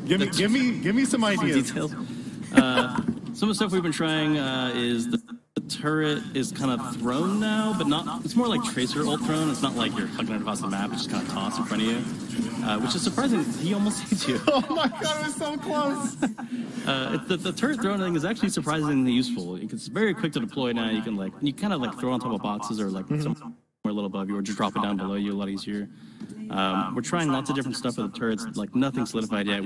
Give me some ideas. Details. Some of the stuff we've been trying is the turret is kind of thrown now, but not. It's more like tracer ult thrown. It's not like you're hugging it across the map. It's just kind of tossed in front of you, which is surprising. He almost hits you. Oh my god, it was so close. The turret throwing thing is actually surprisingly useful. It's very quick to deploy now. You can kind of throw on top of boxes or somewhere a little above you, or just drop it down below you a lot easier. We're trying lots of different stuff with the turrets. Nothing solidified yet.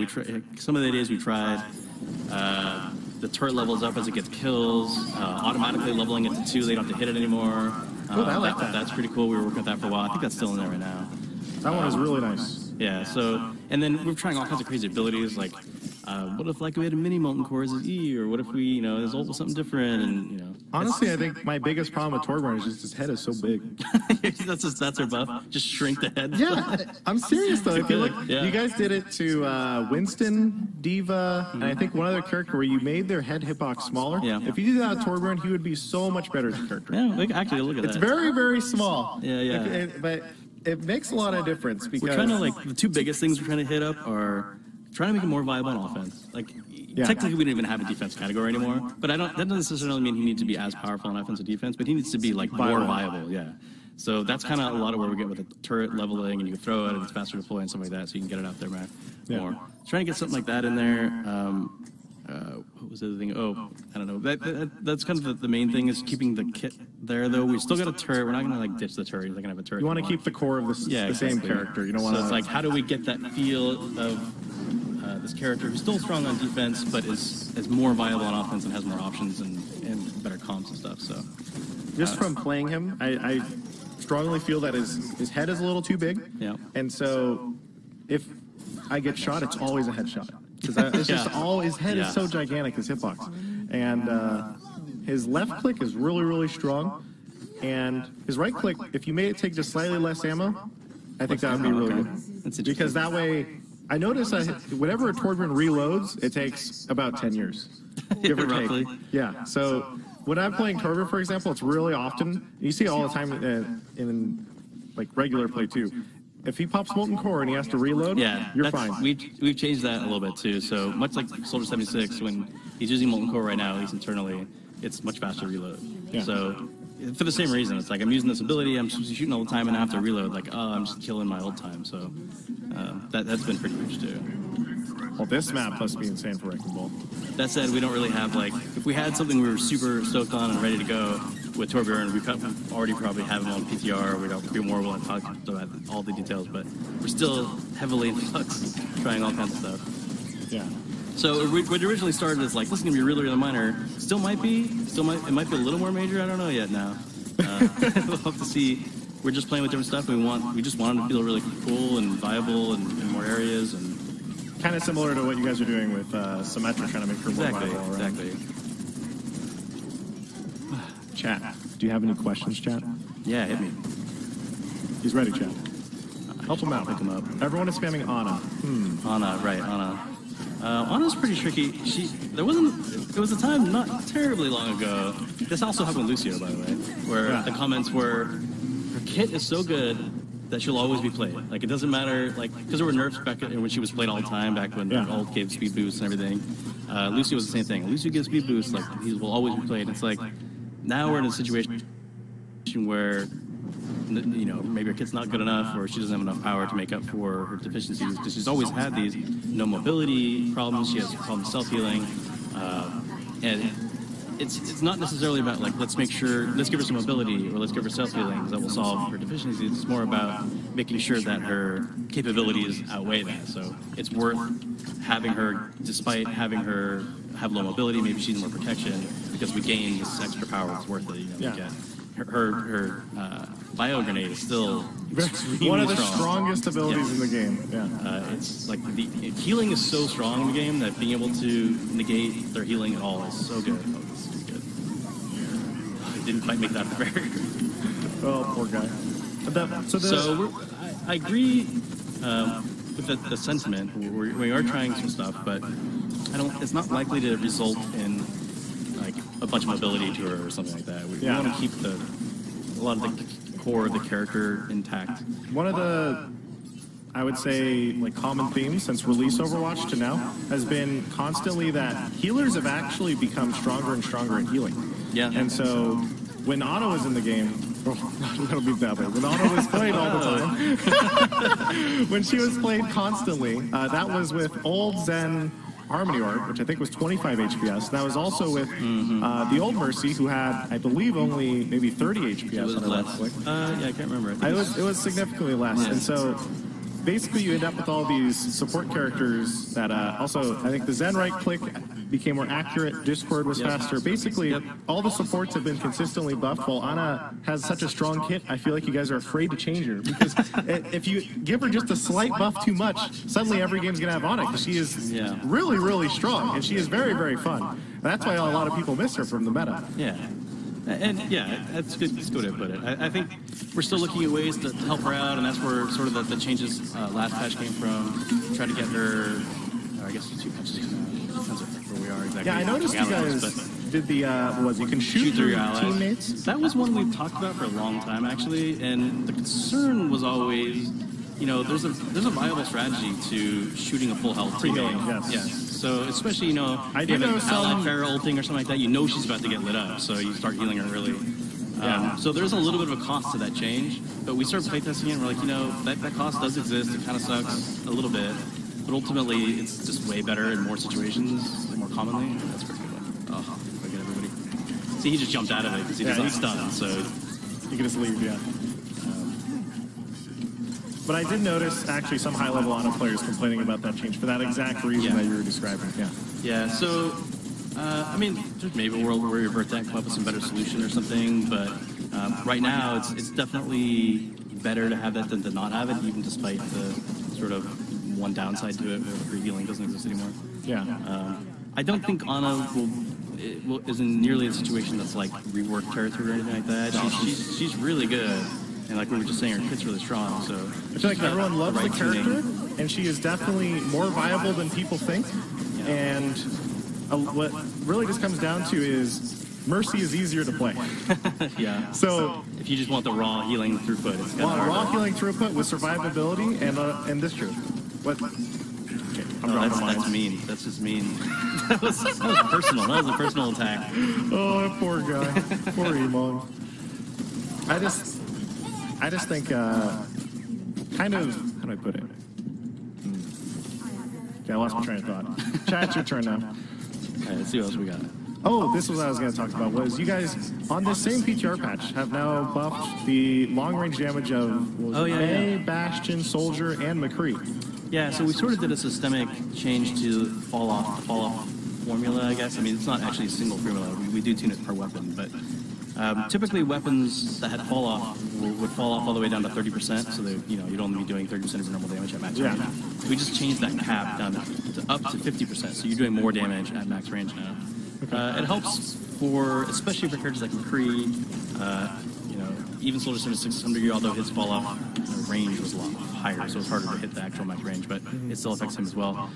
Some of the ideas we tried. The turret levels up as it gets kills, automatically leveling it to 2, they don't have to hit it anymore. I like that. That's pretty cool. We were working with that for a while. I think that's still in there right now. That one is really nice. Yeah, and then we're trying all kinds of crazy abilities, like what if we had a mini molten core as E, or what if we, his ult was something different, and Honestly, I think my biggest problem with Torbjörn is just his head is so big. that's our buff. Just shrink the head. Yeah, I'm serious though. If you look, you guys did it to Winston, Diva, and I think one other character where you made their head hitbox smaller. Yeah. If you did that with Torbjörn, he would be so much better as a character. Yeah, actually look at that. It's very, very small. Yeah. But it makes a lot of difference because we're trying to the two biggest things we're trying to hit up are trying to make it more viable on offense. Technically, we don't even have a defense category anymore, but that doesn't necessarily mean he needs to be as powerful on offensive defense, but he needs to be more viable. Yeah. So that's kind of a lot of where we get with the turret leveling, and you can throw it, and it's faster deploy and stuff like that, so you can get it out there more. Trying to get something like that in there. What was the other thing? Oh, I don't know. That's kind of the main thing is keeping the kit there, though. We still got a turret. We're not going to ditch the turret. We're going to have a turret. You want to keep the core of the same character. You don't want to. So it's how do we get that feel of this character who's still strong on defense, but is more viable on offense and has more options and better comps and stuff. So, just from playing him, I strongly feel that his head is a little too big. Yeah. And so, if I get shot, it's always a headshot because it's just his head is so gigantic, his hitbox, and his left click is really, really strong, and his right click, if you made it take just slightly less ammo, I think that would be really good. Because that way. I notice that whenever a Torbjörn reloads, it takes about 10 years, give or take. Yeah, so when I'm playing Torbjörn, for example, it's really often, you see it all the time in regular play too. If he pops Molten Core and he has to reload, you're fine. We've changed that a little bit too. So much like Soldier 76, when he's using Molten Core right now, at least internally, it's much faster to reload. Yeah. So for the same reason, it's I'm using this ability, I'm shooting all the time, and I have to reload. I'm just killing my old time. So that's been pretty huge too. Well, this map must be insane for Wrecking Ball. That said, we don't really have if we had something we were super stoked on and ready to go with Torbjörn, we already probably have him on PTR. We don't be more willing to talk about all the details, but we're still heavily in flux, trying all kinds of stuff. Yeah. So what originally started as this is gonna be really, really minor. It might be a little more major. I don't know yet now. We'll have to see. We're just playing with different stuff. We just want them to feel really cool and viable in more areas and. Kind of similar to what you guys are doing with Symmetra, trying to make her more viable. Exactly. Chat. Do you have any questions, chat? Yeah, hit me. He's ready, chat. Help him out. Pick him up. Everyone is spamming Ana. Ana, right? Ana. Ana's pretty tricky. It was a time not terribly long ago. This also happened with Lucio, by the way, where the comments were, her kit is so good that she'll always be played. It doesn't matter, because there were nerfs back when she was played all the time, back when ult gave speed boosts and everything. Lucio was the same thing. Lucio gives speed boosts, he will always be played. It's now we're in a situation where maybe her kit's not good enough, or she doesn't have enough power to make up for her deficiencies, because she's always had these no mobility problems. She has problems self-healing, and it's not necessarily about let's give her some mobility or let's give her self-healing because that will solve her deficiencies. It's more about making sure that her capabilities outweigh that. So it's worth having her, despite having her have low mobility, maybe she's more protection, because we gain this extra power. It's worth it. We get her bio grenade is still one of the strongest abilities in the game. Yeah, it's the healing is so strong in the game that being able to negate their healing at all is so good. Oh, this is good. I didn't quite make that fair. Oh, poor guy. I agree with the sentiment. We are trying some stuff, but it's not likely to result in a bunch of mobility to her or something like that. We want to keep a lot of the core of the character intact. One of the I would say, like common theme since release Overwatch to now has been constantly that healers have actually become stronger and stronger at healing. Yeah. And so when Ana was in the game, that'll be that way. When Ana was played all the time, when she was played constantly, that was with old Zen Harmony Orb, which I think was 25 HPS. That was also with the old Mercy, who had, I believe, only maybe 30 HPS on her left click. Yeah, I can't remember. It was significantly less. And so basically you end up with all these support characters that also, I think the Zen right click became more accurate, Discord was faster. Basically, all the supports have been consistently buffed, while Ana has such a strong kit, I feel like you guys are afraid to change her. Because if you give her just a slight buff too much, suddenly every game's going to have Ana, because she is really, really strong, and she is very, very fun. And that's why a lot of people miss her from the meta. Yeah. And yeah, that's good. That's good way to put it. I think we're still looking at ways to help her out, and that's where sort of the changes last patch came from. Try to get her, I guess, 2 patches now. Depends where we are exactly. Yeah, I noticed you guys did the, you can shoot through your teammates. That was one we've talked about for a long time, actually, and the concern was always, you know, there's a viable strategy to shooting a full health teammate. Yes. So especially, you know, if you have an ally Pharah ulting or something like that, you know she's about to get lit up, so you start healing her early. So there's a little bit of a cost to that change, but we started playtesting it and we're like, you know, that cost does exist. It kind of sucks a little bit, but ultimately it's just way better in more situations, more commonly. That's a pretty good one. Oh, look at everybody. See, he just jumped out of it because he doesn't stun, so you can just leave, But I did notice, actually, some high-level Ana players complaining about that change for that exact reason that you were describing. Yeah, so, I mean, there's maybe a world where your birthday come up with some better solution or something, but right now it's definitely better to have that than to not have it, even despite the sort of one downside to it where healing doesn't exist anymore. I don't think Ana isn't nearly a situation that's like rework territory or anything like that. She's really good. And like we were just saying, her kit's really strong, so... I feel like everyone loves the character, and she is definitely more viable than people think. And what really just comes down to is Mercy is easier to play. So if you just want the raw healing throughput, it's kind of raw healing throughput with survivability and this truth. What? Okay, that's mean. That's just mean. that was personal. That was a personal attack. Oh, that poor guy. Poor Emon. I just think, kind of, how do I put it? Okay, I lost my train of thought. Chat, it's your turn now. All right, let's see what else we got. Oh, this was what I was going to talk about, was you guys, on this same PTR patch, have now buffed the long-range damage of May, Bastion, Soldier, and McCree. Yeah, so we sort of did a systemic change to the fall-off formula, I guess. I mean, it's not actually a single formula. We do tune it per weapon, but... typically, weapons that had fall off would fall off all the way down to 30%, so that you'd only be doing 30% of your normal damage at max range. We just changed that cap down to up to 50%, so you're doing more damage at max range now. It helps especially for characters like McCree, even Soldier 7600, although his fall off range was a lot higher, so it's harder to hit the actual max range, but it still affects him as well.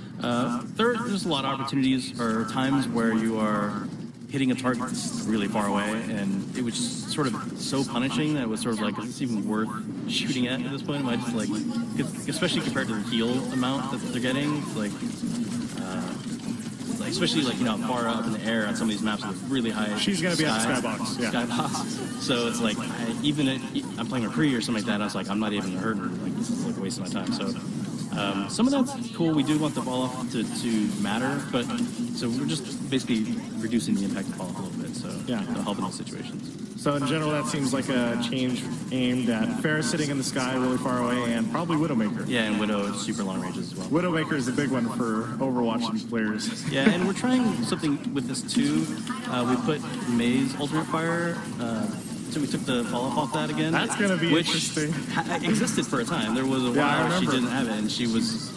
There's a lot of opportunities or times where you are hitting a target that's really far away, and it was just sort of so punishing that it was sort of like, is this even worth shooting at this point? Am I just like, especially compared to the heal amount that they're getting, especially like, far up in the air on some of these maps with really high. She's going to be at the skybox. Skybox. So it's like, I'm playing McCree or something like that, I was like, I'm not even hurt her. Like, this is like a waste of my time. So some of that's cool. We do want the fall off to matter, but so we're just basically reducing the impact of fall off a little bit, so it'll help in those situations. So in general, that seems like a change aimed at Pharah sitting in the sky really far away, and probably Widowmaker. Yeah, and Widow is super long ranges as well. Widowmaker is a big one for Overwatch players. Yeah, and we're trying something with this too. We put May's alternate fire. So we took the fall off that again. That's going to be interesting. Which existed for a time. There was a while she didn't have it, and she was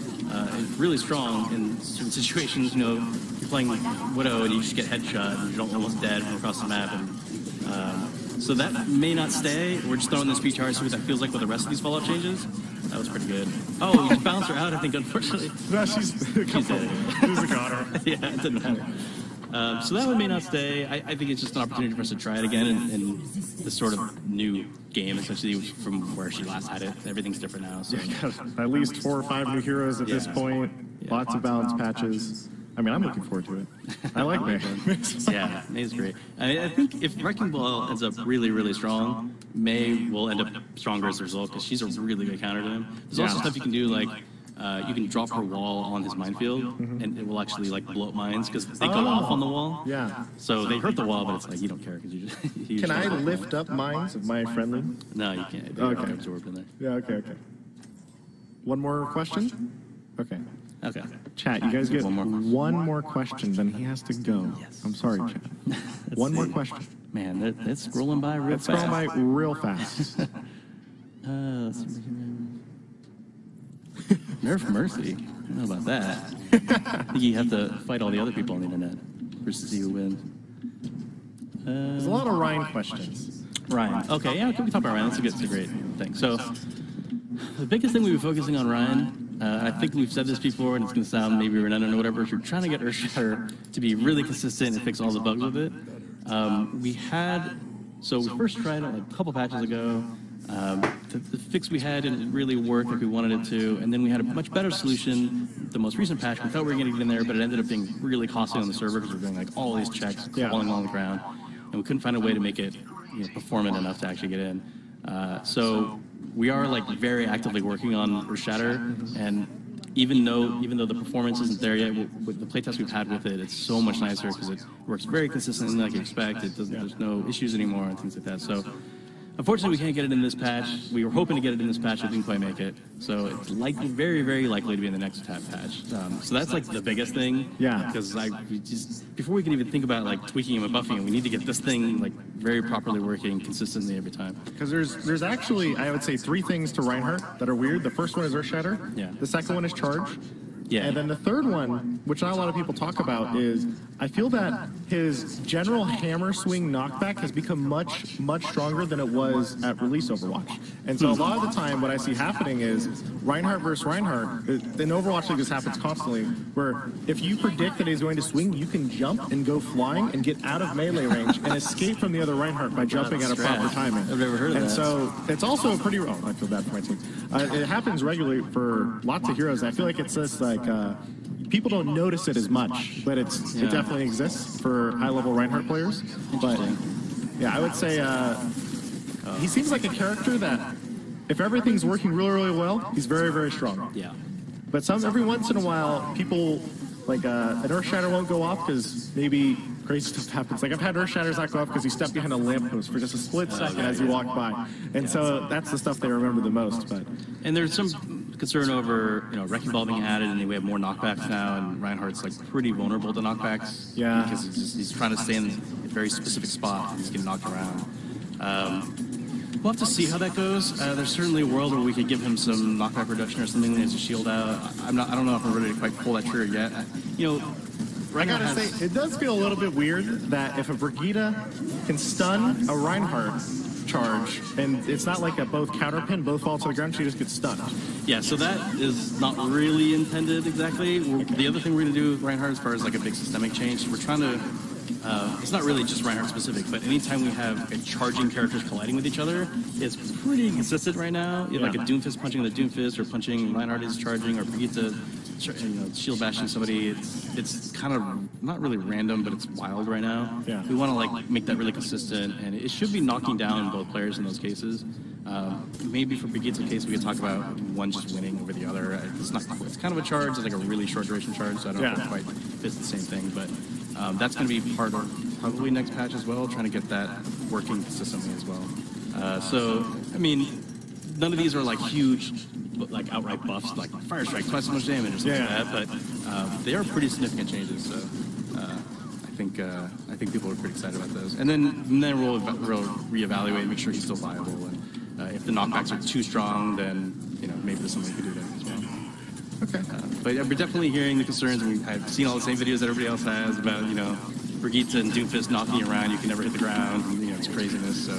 really strong in certain situations. You're playing Widow and you just get headshot and you're almost dead from across the map. And so that may not stay. We're just throwing this PTR to see what that feels like with the rest of these fall-off changes. That was pretty good. Oh, you just bounced her out, I think, unfortunately. No, she's dead. She's a goner. Yeah, it didn't matter. So that one may not stay. I think it's just an opportunity for us to try it again in this sort of new game, essentially from where she last had it. Everything's different now. So. At least 4 or 5 new heroes at this point. Yeah. Lots of balance patches. I mean, I'm looking forward to it. I like May. Yeah, May's great. I think if Wrecking Ball ends up really, really strong, May will end up stronger as a result because she's a really good counter to him. There's also stuff you can do like you can drop her wall on his minefield, and it will actually like blow up mines because they go off on the wall. Yeah. So they hurt the wall, but it's like you don't care because you just. Can I lift up mines of my friendly? No, you can't. They're Okay. absorbed in there. Yeah. Okay. One more question. Okay. Okay. Chat, you guys get One more. more question, then he has to go. Yes. I'm sorry, chat. One more question. Man, that's scrolling by real It's fast. going by real fast. Let's see. Nerf Mercy. I don't know about that. I think you have to fight all the other people on the internet versus see who wins. There's a lot of Ryan questions. Ryan. Okay, yeah, we can talk about Ryan. That's a great thing. So, the biggest thing we've been focusing on Ryan, I think we've said this before, and it's going to sound maybe redundant or whatever, if you're trying to get Earthshatter to be really consistent and fix all the bugs with it. We first tried it like a couple patches ago. The fix we had didn't really work like we wanted it to, and then we had a much better solution. The most recent patch, we thought we were going to get in there, but it ended up being really costly on the server because we were doing like all these checks crawling along the ground, and we couldn't find a way to make it performant enough to actually get in. So we are like very actively working on Earthshatter, and even though the performance isn't there yet, with the playtest we've had with it, it's so much nicer because it works very consistently like you expect. There's no issues anymore and things like that. So. Unfortunately, we can't get it in this patch. We were hoping to get it in this patch, we didn't quite make it. So it's likely, very, very likely to be in the next patch. So that's like the biggest thing. Yeah. Because before we can even think about like tweaking and buffing it, we need to get this thing like very properly working consistently every time. Because there's actually, I would say, 3 things to Reinhardt that are weird. The first one is Earthshatter. Yeah. The second one is Charge. Yeah. And then the third one, which not a lot of people talk about, is I feel that his general hammer swing knockback has become much, much stronger than it was at release Overwatch. And so a lot of the time what I see happening is Reinhardt versus Reinhardt, in Overwatch like this happens constantly, where if you predict that he's going to swing, you can jump and go flying and get out of melee range and escape from the other Reinhardt by jumping at a proper timing. I've never heard of that. And so it's also a pretty, I feel bad for my team. It happens regularly for lots of heroes. I feel like it's this like, people don't notice it as much, but it definitely exists for high-level Reinhardt players. But yeah, I would say he seems like a character that, if everything's working really, really well, he's very, very strong. Yeah. But every once in a while, people like an Earthshatter won't go off because maybe crazy stuff happens. Like I've had Earthshatters not go off because he stepped behind a lamppost for just a split second as he walked by, and so that's the stuff they remember the most. And there's some concern over Wrecking Ball being added, and we have more knockbacks now, and Reinhardt's like pretty vulnerable to knockbacks. Yeah. Because he's trying to stay in a very specific spot, and he's getting knocked around. We'll have to see how that goes. There's certainly a world where we could give him some knockback reduction or something as a shield out. I don't know if I'm ready to quite pull that trigger yet. I gotta say, it does feel a little bit weird that if a Brigitte can stun a Reinhardt charge, and it's not like a both counter pin, both fall to the ground, she just gets stunned. Yeah, so that is not really intended exactly. The other thing we're going to do with Reinhardt as far as like a big systemic change, we're trying to, it's not really just Reinhardt specific, but anytime we have charging characters colliding with each other, it's pretty consistent right now. You have like a Doomfist punching the Doomfist, or punching Reinhardt is charging, or Brigitte shield bashing somebody. It's kind of not really random, but it's wild right now. Yeah. We want to like make that really consistent, and it should be knocking down both players in those cases. Maybe for Brigitte's case, we could talk about one just winning over the other. It's not. It's kind of a charge. It's like a really short duration charge, so I don't know if it quite fits the same thing. But that's going to be part of probably next patch as well, trying to get that working consistently as well. So I mean, none of these are like huge, like outright buffs, like Fire Strike, twice as much damage or something like that. But they are pretty significant changes. So I think people are pretty excited about those. And then we'll reevaluate, make sure he's still viable. And if the knockbacks are too strong, then maybe there's something we could do there as well. Okay. But we're definitely hearing the concerns. I've seen all the same videos that everybody else has about Brigitte and Doomfist knocking you around. You can never hit the ground. And, it's craziness. So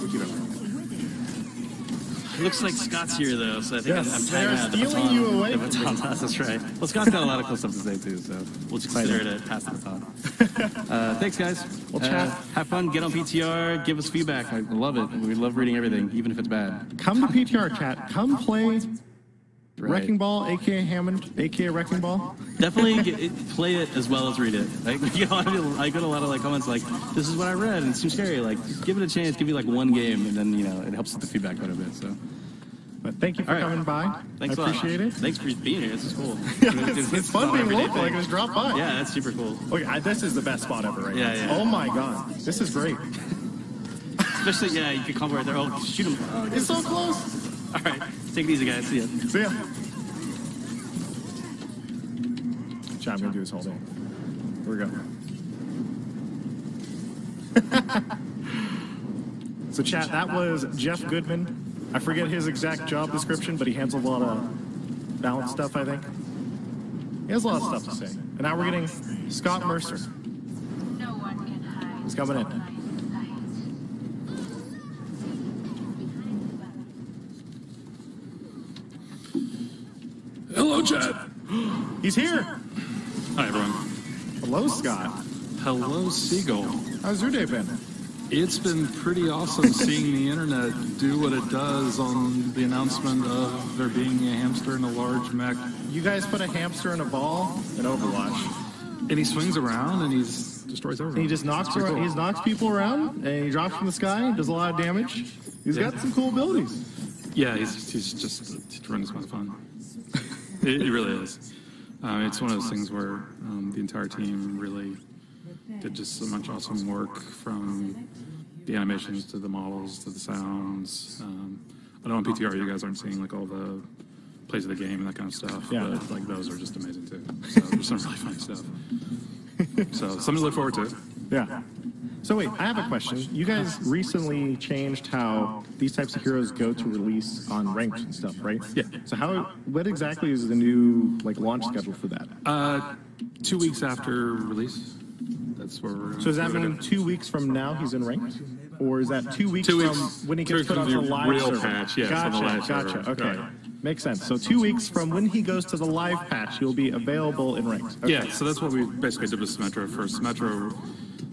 we'll keep it. Looks like Scott's here, though, so I think I'm they're stealing you away. That's right. Well, Scott's got a lot of cool stuff to say, too, so we'll just consider it a pass the baton. Thanks, guys. We'll chat. Have fun. Get on PTR. Give us feedback. I love it. We love reading everything, even if it's bad. Come to PTR chat. Come play Wrecking Ball, a.k.a. Hammond, a.k.a. Wrecking Ball. Definitely play it as well as read it. Like, I get a lot of like comments like, "This is what I read, and it's too scary." Like, just give it a chance. Give me like one game, and then it helps with the feedback quite a bit. So, but thank you for coming by. Thanks I appreciate it. Thanks for being here. This is cool. It's fun being local. I can just drop by. Yeah, that's super cool. Okay, this is the best spot ever right now. Yeah. Oh my god, this is great. Especially, you can come right there. Oh, shoot him. Oh, it's so close. All right, take it easy, guys. See ya. See ya. Chat, I'm gonna do this whole day. Here we go. So chat, that was Jeff Goodman. I forget his exact job description, but he handles a lot of balance stuff, I think. He has a lot of stuff to say. And now we're getting Scott Mercer. No one can hide. He's coming in. Hello, chat. He's here. Hi, everyone. Hello, Scott. Hello, Seagull. How's your day been? It's been pretty awesome seeing the internet do what it does on the announcement of there being a hamster in a large mech. You guys put a hamster in a ball in Overwatch. And he swings around and he destroys everyone. And he just knocks around, he knocks people around, and he drops from the sky, does a lot of damage. He's got some cool abilities. Yeah, he's just a tremendous amount of fun. It really is. It's one of those things where the entire team really did just so much awesome work, from the animations to the models to the sounds. I know on PTR you guys aren't seeing like all the plays of the game and that kind of stuff, but like those are just amazing too. So there's some really fun stuff. So something to look forward to. Yeah. So wait, I have a question. You guys recently changed how these types of heroes go to release on ranked and stuff, right? Yeah. So what exactly is the new launch schedule for that? 2 weeks after release. That's where we're. So does that mean 2 weeks from now he's in ranked? Or is that 2 weeks 2 from weeks when he gets put on the live real server? patch, yes, on the live server. Gotcha. Okay. Right. Makes sense. So 2 weeks from when he goes to the live patch, he'll be available in ranked. Okay. Yeah, so that's what we basically did with Symmetra. For Symmetra,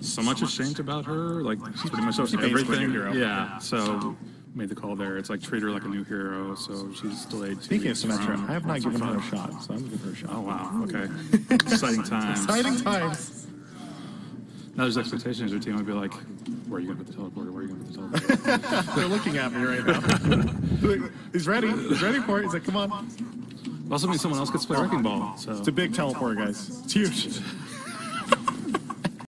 so much has changed about her. Like, she's pretty much everything. Yeah, so made the call there. It's like treat her like a new hero, so she's delayed 2 Speaking of weeks Symmetra, from- I have not given her a shot, so I'm giving her a shot. Oh, wow, okay. Exciting times. Exciting times. Now there's expectations. Your team would be like, where are you going to put the teleporter? Where are you going to put the teleporter? They're looking at me right now. He's ready. He's ready for it. He's like, come on. Also means someone else gets to play Wrecking Ball. So It's a big teleporter, guys. It's huge.